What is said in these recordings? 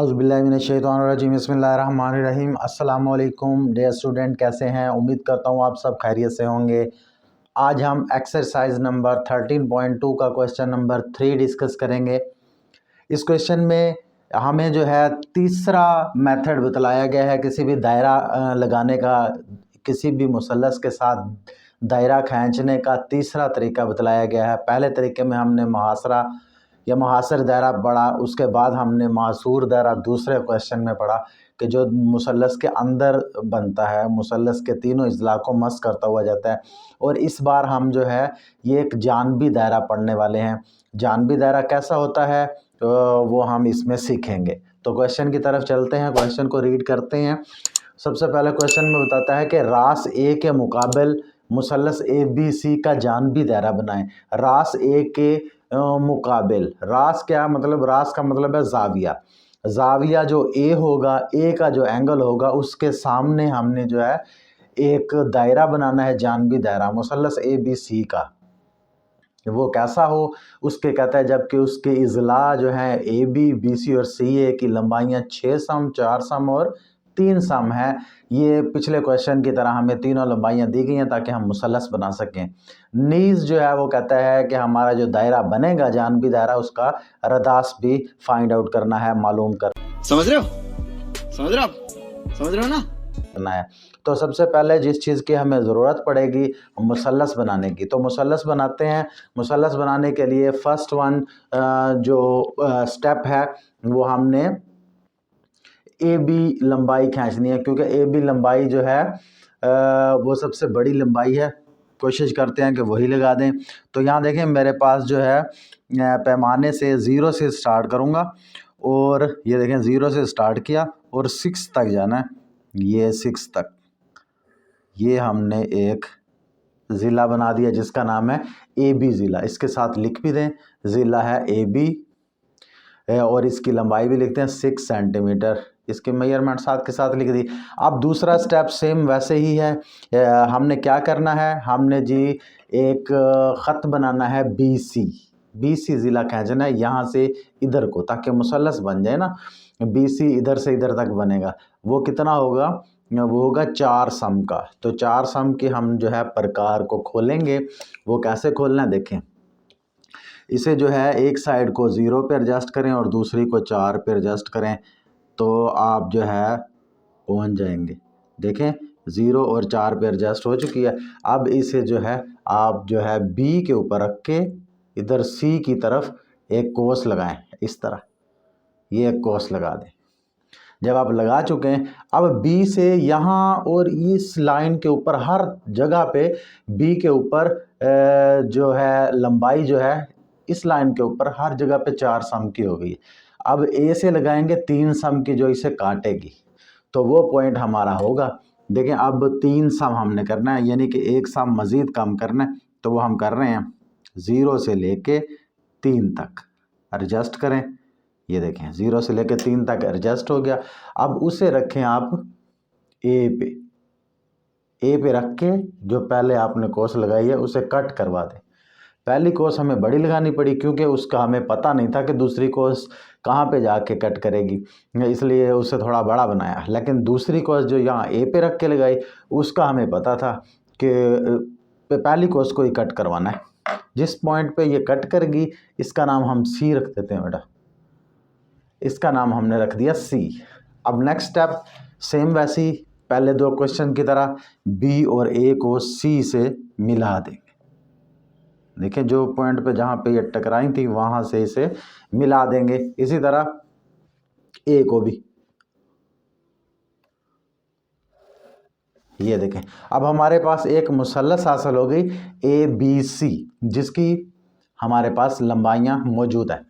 औज़ुबिल्लाहिमिनश्शैतानिर्रजीम बिस्मिल्लाहिर्रहमानिर्रहीम। अस्सलाम वालेकुम डियर स्टूडेंट, कैसे हैं? उम्मीद करता हूँ आप सब खैरियत से होंगे। आज हम एक्सरसाइज नंबर 13.2 का क्वेश्चन नंबर 3 डिस्कस करेंगे। इस क्वेश्चन में हमें जो है तीसरा मेथड बतलाया गया है किसी भी दायरा लगाने का, किसी भी मुसल्लस के साथ दायरा खींचने का तीसरा तरीका बतलाया गया है। पहले तरीके में हमने मुहासरा या मुहासर दायरा पढ़ा, उसके बाद हमने मासूर दायरा दूसरे क्वेश्चन में पढ़ा कि जो मुसल्लस के अंदर बनता है, मुसल्लस के तीनों अज़ला को मस करता हुआ जाता है। और इस बार हम जो है ये एक जानबी दायरा पढ़ने वाले हैं। जानबी दायरा कैसा होता है तो वो हम इसमें सीखेंगे। तो क्वेश्चन की तरफ चलते हैं, क्वेश्चन को रीड करते हैं। सबसे पहले क्वेश्चन में बताता है कि रास ए के मुकाबिल मुसल्लस ए बी सी का जानबी दायरा बनाएं। रास ए के मुकाबिल, रास क्या मतलब? रास का मतलब है जाविया। जाविया जो ए होगा, ए का जो एंगल होगा उसके सामने हमने जो है एक दायरा बनाना है, जानबी दायरा मुसल्लस ए बी सी का। वो कैसा हो उसके कहता है जबकि उसके इज़ला जो है ए बी बी सी और सी ए की लंबाइयाँ 6 सम, 4 सम और 3 सम है। ये पिछले क्वेश्चन की तरह हमें तीनों लंबाइयाँ दी गई हैं ताकि हम मुसल्लस बना सकें। नीज जो है वो कहता है कि हमारा जो दायरा बनेगा जानबी दायरा, उसका रदास भी फाइंड आउट करना है, मालूम समझ रहे हो ना? करना है। तो सबसे पहले जिस चीज़ की हमें ज़रूरत पड़ेगी मुसल्लस बनाने की, तो मुसल्लस बनाते हैं। मुसल्लस बनाने के लिए फर्स्ट वन जो स्टेप है वो हमने ए बी लंबाई खींचनी है, क्योंकि ए बी लंबाई जो है वो सबसे बड़ी लंबाई है। कोशिश करते हैं कि वही लगा दें। तो यहाँ देखें मेरे पास जो है पैमाने से 0 से स्टार्ट करूँगा और ये देखें 0 से स्टार्ट किया और 6 तक जाना है। ये 6 तक ये हमने एक ज़िला बना दिया जिसका नाम है ए बी ज़िला। इसके साथ लिख भी दें, ज़िला है ए बी और इसकी लंबाई भी लिखते हैं 6 सेंटीमीटर। इसके मेजरमेंट साथ के साथ लिख दी। अब दूसरा स्टेप सेम वैसे ही है। हमने क्या करना है, हमने जी एक ख़त बनाना है बी सी ज़िला खींचना है यहाँ से इधर को, ताकि मुसल्लस बन जाए ना। बी सी इधर से इधर तक बनेगा। वो कितना होगा? वो होगा 4 सम का। तो 4 सम की हम जो है प्रकार को खोलेंगे। वो कैसे खोलना है देखें। इसे जो है एक साइड को 0 पे एडजस्ट करें और दूसरी को 4 पे एडजस्ट करें तो आप जो है पहुंच जाएंगे। देखें 0 और 4 पे एडजस्ट हो चुकी है। अब इसे जो है आप जो है बी के ऊपर रख के इधर सी की तरफ एक कोस लगाएं, इस तरह ये एक कोस लगा दें। जब आप लगा चुके हैं, अब बी से यहाँ और इस लाइन के ऊपर हर जगह पे बी के ऊपर जो है लंबाई जो है इस लाइन के ऊपर हर जगह पे 4 सम की हो गई। अब ए से लगाएंगे 3 सम की जो इसे काटेगी, तो वो पॉइंट हमारा होगा। देखें अब 3 सम हमने करना है, यानी कि 1 सम मज़ीद कम करना है। तो वो हम कर रहे हैं 0 से लेके 3 तक एडजस्ट करें। ये देखें 0 से लेकर 3 तक एडजस्ट हो गया। अब उसे रखें आप ए पे रख के जो पहले आपने कोस लगाई है उसे कट करवा दें। पहली कोस हमें बड़ी लगानी पड़ी क्योंकि उसका हमें पता नहीं था कि दूसरी कोस कहाँ पे जाके कट करेगी, इसलिए उसे थोड़ा बड़ा बनाया। लेकिन दूसरी कोस जो यहाँ ए पे रख के लगाई उसका हमें पता था कि पहली कोस को ही कट करवाना है। जिस पॉइंट पे ये कट करेगी इसका नाम हम सी रख देते हैं बेटा, इसका नाम हमने रख दिया सी। अब नेक्स्ट स्टेप सेम वैसे ही पहले दो क्वेश्चन की तरह बी और ए को सी से मिला देंगे। देखिए जो पॉइंट पे जहाँ पे ये टकराई थी वहाँ से इसे मिला देंगे। इसी तरह ए को भी, ये देखें अब हमारे पास एक मुसल्लस हासिल हो गई ए बी सी, जिसकी हमारे पास लंबाइयाँ मौजूद है।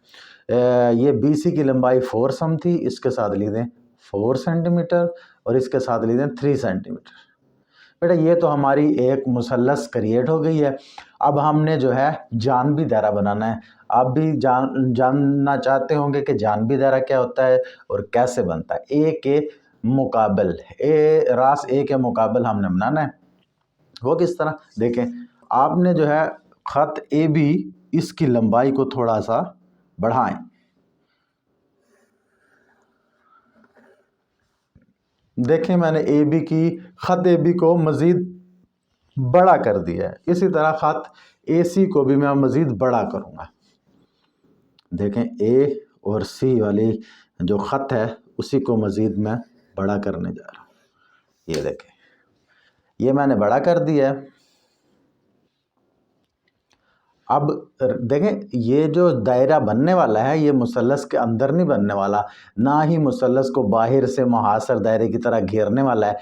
ये बी सी की लंबाई 4 सम थी, इसके साथ लिख दें 4 सेंटीमीटर और इसके साथ लिख दें 3 सेंटीमीटर। बेटा ये तो हमारी एक मुसल्लस क्रिएट हो गई है। अब हमने जो है जानबी दायरा बनाना है। आप भी जानना चाहते होंगे कि जानबी दायरा क्या होता है और कैसे बनता है। ए के मुकाबिल, रास ए के मुकाबिल हमने बनाना है। वो किस तरह देखें, आपने जो है ख़त ए बी इसकी लंबाई को थोड़ा सा बढ़ाएं। देखें मैंने ए बी की ख़त ए बी को मज़ीद बड़ा कर दिया है, इसी तरह ख़त ए सी को भी मैं मज़ीद बड़ा करूँगा। देखें ए और सी वाली जो ख़त है उसी को मज़ीद मैं बड़ा करने जा रहा हूँ। ये देखें, ये मैंने बड़ा कर दिया है। अब देखें ये जो दायरा बनने वाला है ये मुसल्लस के अंदर नहीं बनने वाला, ना ही मुसल्लस को बाहर से मुहासर दायरे की तरह घेरने वाला है।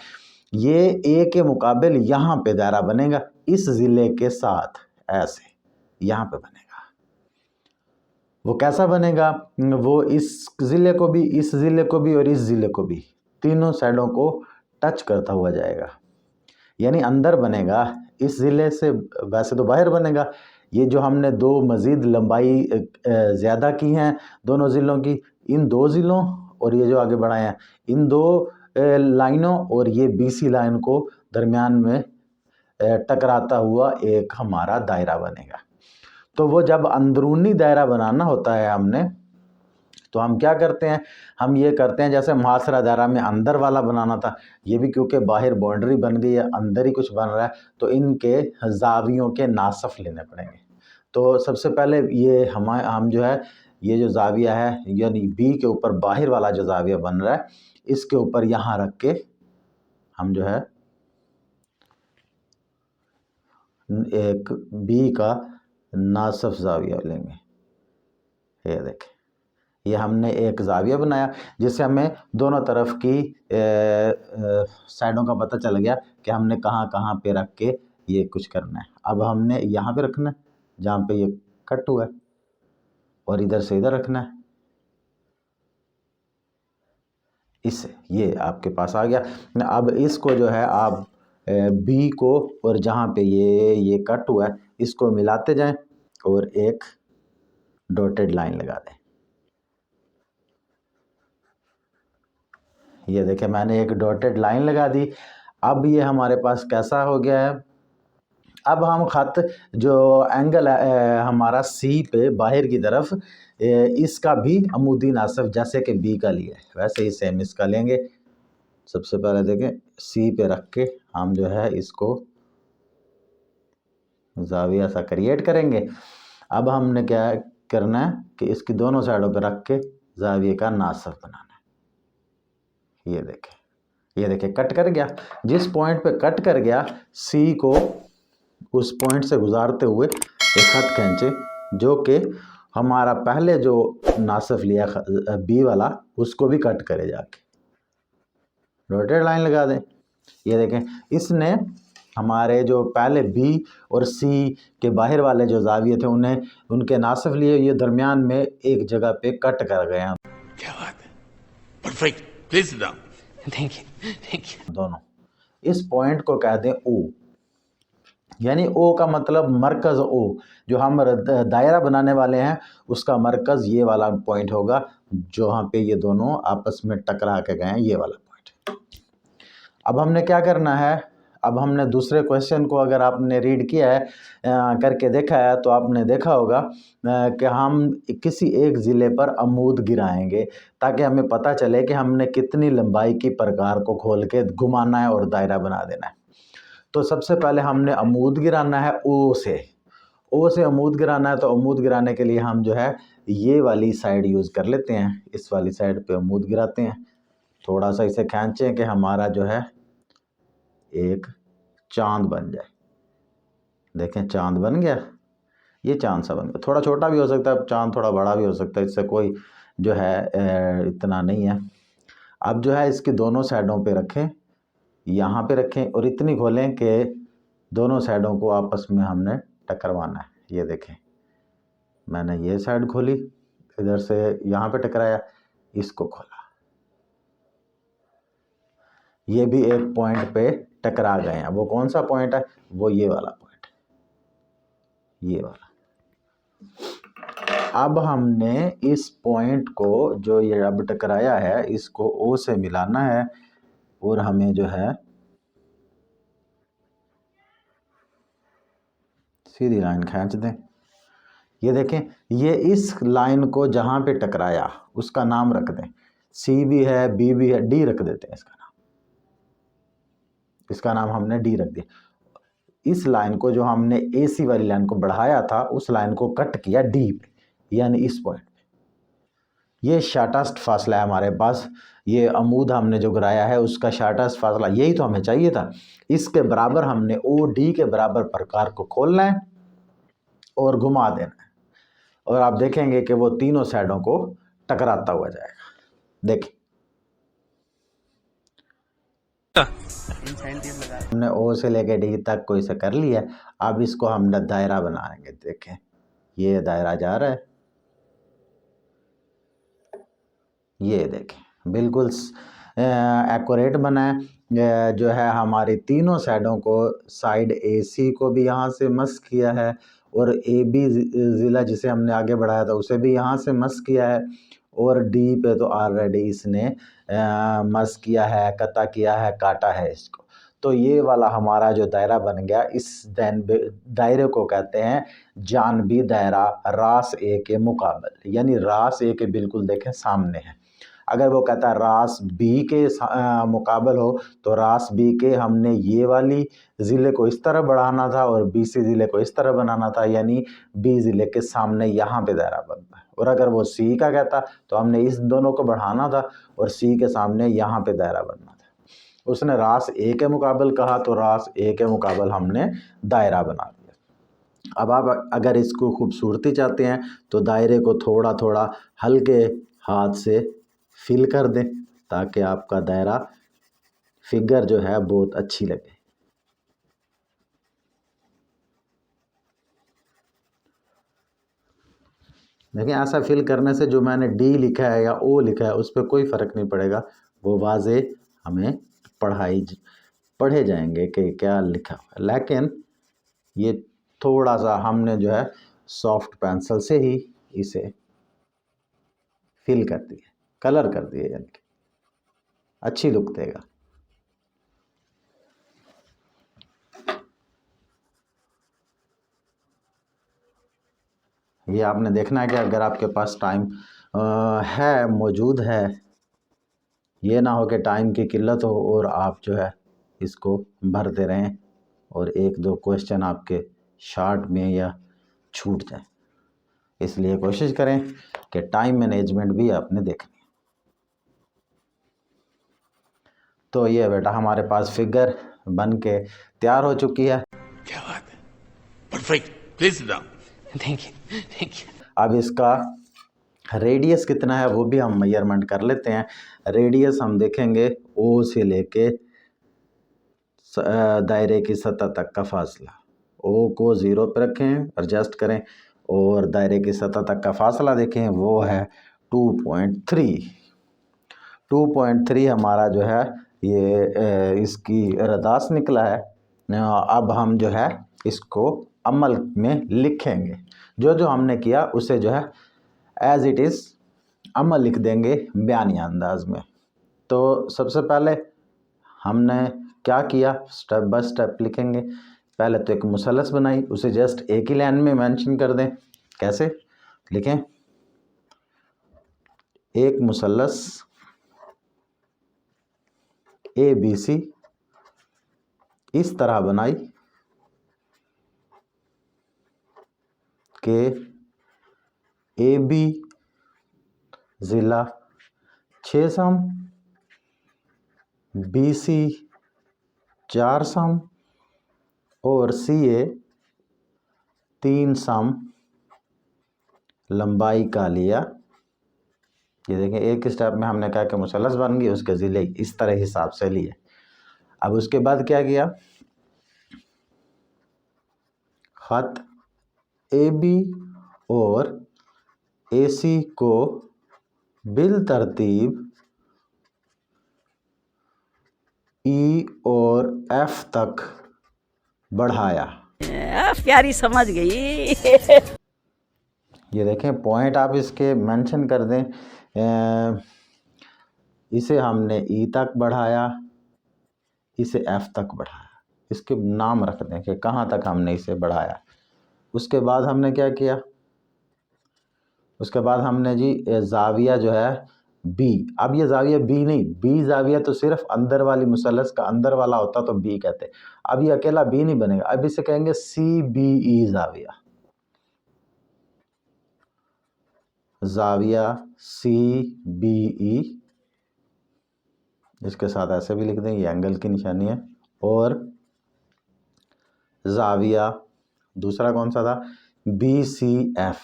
ये ए के मुकाबिल यहाँ पे दायरा बनेगा, इस ज़िले के साथ ऐसे यहाँ पे बनेगा। वो कैसा बनेगा? वो इस ज़िले को भी, इस ज़िले को भी और इस ज़िले को भी, तीनों साइडों को टच करता हुआ जाएगा, यानी अंदर बनेगा। इस ज़िले से वैसे तो बाहर बनेगा। ये जो हमने दो मज़ीद लंबाई ज़्यादा की हैं दोनों ज़िलों की, इन दो ज़िलों और ये जो आगे बढ़ाए हैं इन दो लाइनों और ये BC लाइन को दरमियान में टकराता हुआ एक हमारा दायरा बनेगा। तो वो जब अंदरूनी दायरा बनाना होता है हमने, तो हम क्या करते हैं, हम ये करते हैं जैसे मुहासरा दायरा में अंदर वाला बनाना था, ये भी क्योंकि बाहर बाउंड्री बन गई है, अंदर ही कुछ बन रहा है, तो इनके ज़ावियों के नासफ लेने पड़ेंगे। तो सबसे पहले ये हम जो है ये जो ज़ाविया है यानी बी के ऊपर बाहर वाला जो ज़ाविया बन रहा है इसके ऊपर यहाँ रख के हम जो है एक बी का नासफ ज़ाविया लेंगे। ये देखें, ये हमने एक ज़ाविया बनाया जिससे हमें दोनों तरफ की साइडों का पता चल गया कि हमने कहाँ कहाँ पे रख के ये कुछ करना है। अब हमने यहाँ पे रखना है जहाँ पे ये कट हुआ है और इधर से इधर रखना है, इससे ये आपके पास आ गया। अब इसको जो है आप बी को और जहाँ पे ये कट हुआ है इसको मिलाते जाएं और एक डॉटेड लाइन लगा दें। ये देखें मैंने एक डॉटेड लाइन लगा दी। अब ये हमारे पास कैसा हो गया है? अब हम ख़त जो एंगल हमारा सी पे बाहर की तरफ इसका भी अमूदी नासफ जैसे कि बी का लिया है वैसे ही सेम इसका लेंगे। सबसे पहले देखें सी पे रख के हम जो है इसको ज़ाविया सा क्रिएट करेंगे। अब हमने क्या करना है कि इसकी दोनों साइडों पे रख के ज़ाविये का नासफ बनाना है। ये देखें कट कर गया। जिस पॉइंट पे कट कर गया सी को उस पॉइंट से गुजारते हुए एक खत खींचे जो कि हमारा पहले जो नासफ लिया बी वाला उसको भी कट करे जाके डॉटेड लाइन लगा दें। ये देखें इसने हमारे जो पहले बी और सी के बाहर वाले जो ज़ाविये थे उन्हें उनके नासफ लिए, ये दरमियान में एक जगह पे कट कर गए हैं। क्या बात है, perfect, please sit down. Thank you. दोनों इस पॉइंट को कह दें ओ, यानी ओ का मतलब मरकज़ ओ, जो हम दायरा बनाने वाले हैं उसका मरकज़ ये वाला पॉइंट होगा जहाँ पे ये दोनों आपस में टकरा के गए हैं, ये वाला पॉइंट। अब हमने क्या करना है, अब हमने दूसरे क्वेश्चन को अगर आपने रीड किया है करके देखा है तो आपने देखा होगा कि हम किसी एक ज़िले पर अमूद गिराएंगे ताकि हमें पता चले कि हमने कितनी लंबाई की प्रकार को खोल के घुमाना है और दायरा बना देना है। तो सबसे पहले हमने अमूद गिराना है ओ से अमूद गिराना है। तो अमूद गिराने के लिए हम जो है ये वाली साइड यूज़ कर लेते हैं, इस वाली साइड पे अमूद गिराते हैं। थोड़ा सा इसे खींचें कि हमारा जो है एक चांद बन जाए। देखें चांद बन गया, ये चांद सा बन गया। थोड़ा छोटा भी हो सकता है चांद, थोड़ा बड़ा भी हो सकता है, इससे कोई जो है इतना नहीं है। अब जो है इसकी दोनों साइडों पे रखें, यहाँ पे रखें और इतनी खोलें कि दोनों साइडों को आपस में हमने टकरवाना है। ये देखें मैंने ये साइड खोली, इधर से यहाँ पे टकराया, इसको खोला, ये भी एक पॉइंट पे टकरा गए हैं। वो कौन सा पॉइंट है? वो ये वाला पॉइंट, ये वाला। अब हमने इस पॉइंट को जो ये अब टकराया है इसको ओ से मिलाना है और हमें जो है सीधी लाइन खींच दें। ये देखें ये इस लाइन को जहाँ पे टकराया उसका नाम रख दें, सी भी है बी भी है, डी रख देते हैं इसका नाम। इसका नाम हमने डी रख दिया। इस लाइन को जो हमने AC वाली लाइन को बढ़ाया था उस लाइन को कट किया D पे, यानी इस पॉइंट पे। ये शॉर्टेस्ट फासला है हमारे पास। ये अमूद हमने जो गिराया है उसका शॉर्टेस्ट फासला, यही तो हमें चाहिए था। इसके बराबर हमने OD के बराबर प्रकार को खोलना है और घुमा देना है, और आप देखेंगे कि वो तीनों साइडों को टकराता हुआ जाएगा। देखिए हमने O से लेके D तक को इसे कर लिया। अब इसको हम दायरा बनाएंगे। देखें ये दायरा जा रहा है, ये देखें बिल्कुल एक्यूरेट बना है। जो है हमारी तीनों साइडों को, साइड AC को भी यहाँ से मस किया है और AB ज़िला जिसे हमने आगे बढ़ाया था उसे भी यहाँ से मस किया है, और D पे तो ऑलरेडी इसने मस किया है, कता किया है, काटा है इसको। तो ये वाला हमारा जो दायरा बन गया, इस दायरे को कहते हैं जानबी दायरा रास A के मुकाबले, यानी रास A के बिल्कुल देखें सामने है। अगर वो कहता है रास B के मुकाबल हो तो रास B के हमने ये वाली ज़िले को इस तरह बढ़ाना था और BC ज़िले को इस तरह बनाना था, यानी B ज़िले के सामने यहाँ पे दायरा बनता है। और अगर वो C का कहता तो हमने इस दोनों को बढ़ाना था और C के सामने यहाँ पे दायरा बनना था। उसने रास A के मुकाबल कहा तो रास A के मुकाबल हमने दायरा बना दिया। अब आप अगर इसको खूबसूरती चाहते हैं तो दायरे को थोड़ा थोड़ा हल्के हाथ से फिल कर दें ताकि आपका दायरा फिगर जो है बहुत अच्छी लगे। देखिए ऐसा फिल करने से जो मैंने D लिखा है या O लिखा है उस पर कोई फ़र्क नहीं पड़ेगा, वो वाज़े हमें पढ़े जाएंगे कि क्या लिखा हुआ है। लेकिन ये थोड़ा सा हमने जो है सॉफ्ट पेंसिल से ही इसे फिल कर दिया, कलर कर दिए, यानी कि अच्छी लुक देगा। ये आपने देखना है कि अगर आपके पास टाइम है, मौजूद है, ये ना हो कि टाइम की किल्लत हो और आप जो है इसको भरते रहें और एक दो क्वेश्चन आपके शॉर्ट में या छूट जाए। इसलिए कोशिश करें कि टाइम मैनेजमेंट भी आपने देखनी है। तो ये बेटा हमारे पास फिगर बन के तैयार हो चुकी है। क्या बात है, perfect, please sit down. Thank you, thank you. अब इसका रेडियस कितना है वो भी हम मेजरमेंट कर लेते हैं। रेडियस हम देखेंगे O से लेके दायरे की सतह तक का फासला। O को 0 पर रखें, एडजस्ट करें, और दायरे की सतह तक का फासला देखें वो है 2.3। 2.3 हमारा जो है ये इसकी रदास निकला है। अब हम जो है इसको अमल में लिखेंगे। जो जो हमने किया उसे जो है एज इट इज़ अमल लिख देंगे बयानिया अंदाज में। तो सबसे पहले हमने क्या किया, स्टेप बाय स्टेप लिखेंगे। पहले तो एक मुसल्लस बनाई, उसे जस्ट एक ही लाइन में मेंशन कर दें। कैसे लिखें, एक मुसल्लस ABC इस तरह बनाई कि AB ज़िला 6 सम, BC 4 सम और CA 3 सम लंबाई का लिया। ये देखें एक स्टेप में हमने कहा कि मुसल्लस बन गई, उसके ज़िले इस तरह हिसाब से लिए। अब उसके बाद क्या किया, ख़त AB और AC को बिल तरतीब E और F तक बढ़ाया। प्यारी समझ गई। ये देखें पॉइंट आप इसके मेंशन कर दें। इसे हमने E तक बढ़ाया, इसे F तक बढ़ाया, इसके नाम रख दें कि कहाँ तक हमने इसे बढ़ाया। उसके बाद हमने क्या किया, उसके बाद हमने जी जाविया जो है बी। अब ये जाविया बी नहीं, बी जाविया तो सिर्फ अंदर वाली मुसल्लस का अंदर वाला होता तो बी कहते। अब ये अकेला बी नहीं बनेगा, अब इसे कहेंगे C B E जाविया। जाविया C B E, इसके साथ ऐसे भी लिख दें, ये एंगल की निशानी है। और जाविया दूसरा कौन सा था, बी सी एफ।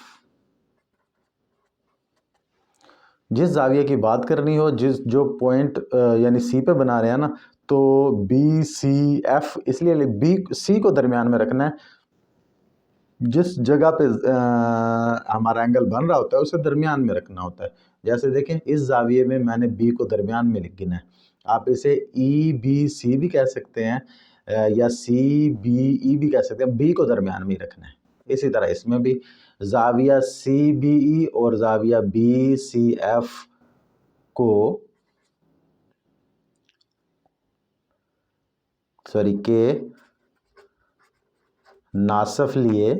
जिस जाविया की बात करनी हो, जो पॉइंट यानी सी पे बना रहे हैं ना, तो बी सी एफ इसलिए बी सी को दरमियान में रखना है। जिस जगह पे हमारा एंगल बन रहा होता है उसे दरमियान में रखना होता है। जैसे देखें इस जाविये में मैंने बी को दरमियान में लिखना है। आप इसे ई बी सी भी कह सकते हैं या सी बी ई भी कह सकते हैं, बी को दरमियान में ही रखना है। इसी तरह इसमें भी जाविया सी बी ई और जाविया बी सी एफ को के नासफ लिए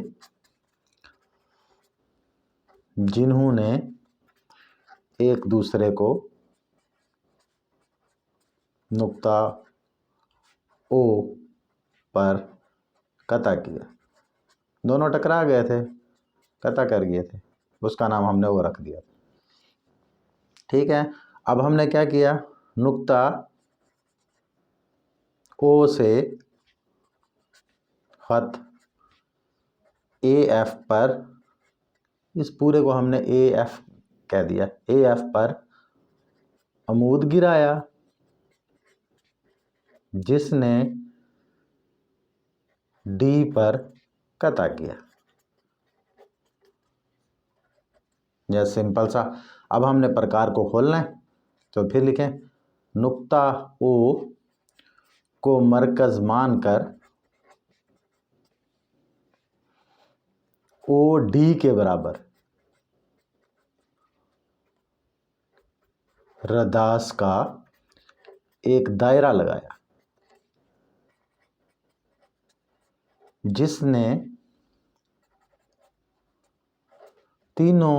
जिन्होंने एक दूसरे को नुक्ता ओ पर कता किया। दोनों टकरा गए थे, कता कर गए थे, उसका नाम हमने वो रख दिया। ठीक है, अब हमने क्या किया, नुक्ता ओ से खत ए एफ पर, इस पूरे को हमने ए एफ कह दिया, ए एफ पर अमूद गिराया जिसने डी पर कता किया। यह सिंपल सा। अब हमने प्रकार को खोलना है, तो फिर लिखें नुक्ता ओ को मरकज मानकर ओ डी के बराबर रदास का एक दायरा लगाया जिसने तीनों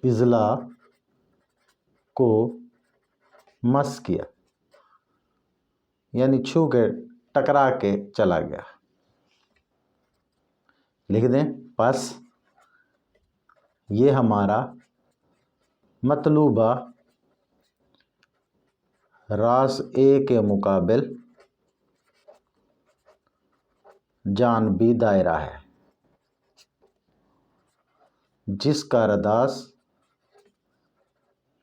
इजला को मस किया, यानी छू के टकरा के चला गया। लिख दें बस ये हमारा मतलूबा रास ए के मुकाबिल जानबी दायरा है जिसका रदास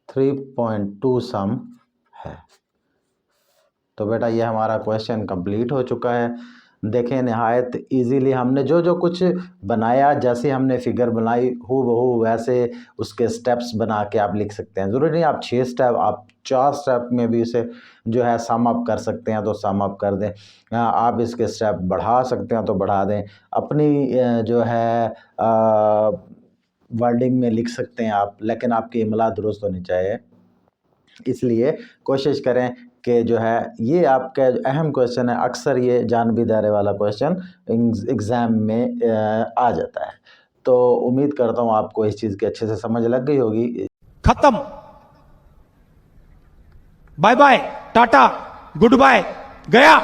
3.2 सम है। तो बेटा ये हमारा क्वेश्चन कंप्लीट हो चुका है। देखें नहायत इजीली हमने जो कुछ बनाया, जैसे हमने फिगर बनाई हूबहू वैसे उसके स्टेप्स बना के आप लिख सकते हैं। ज़रूरी नहीं आप 6 स्टेप, आप 4 स्टेप में भी इसे जो है सम अप कर सकते हैं तो सम अप कर दें। आप इसके स्टेप बढ़ा सकते हैं तो बढ़ा दें। अपनी जो है वर्डिंग में लिख सकते हैं आप, लेकिन आपकी इमला दुरुस्त होनी चाहिए। इसलिए कोशिश करें कि जो है ये आपका अहम क्वेश्चन है। अक्सर ये जानबी दायरे वाला क्वेश्चन एग्ज़ाम में आ जाता है। तो उम्मीद करता हूँ आपको इस चीज़ की अच्छे से समझ लग गई होगी। खत्म, bye bye, tata, goodbye, गया।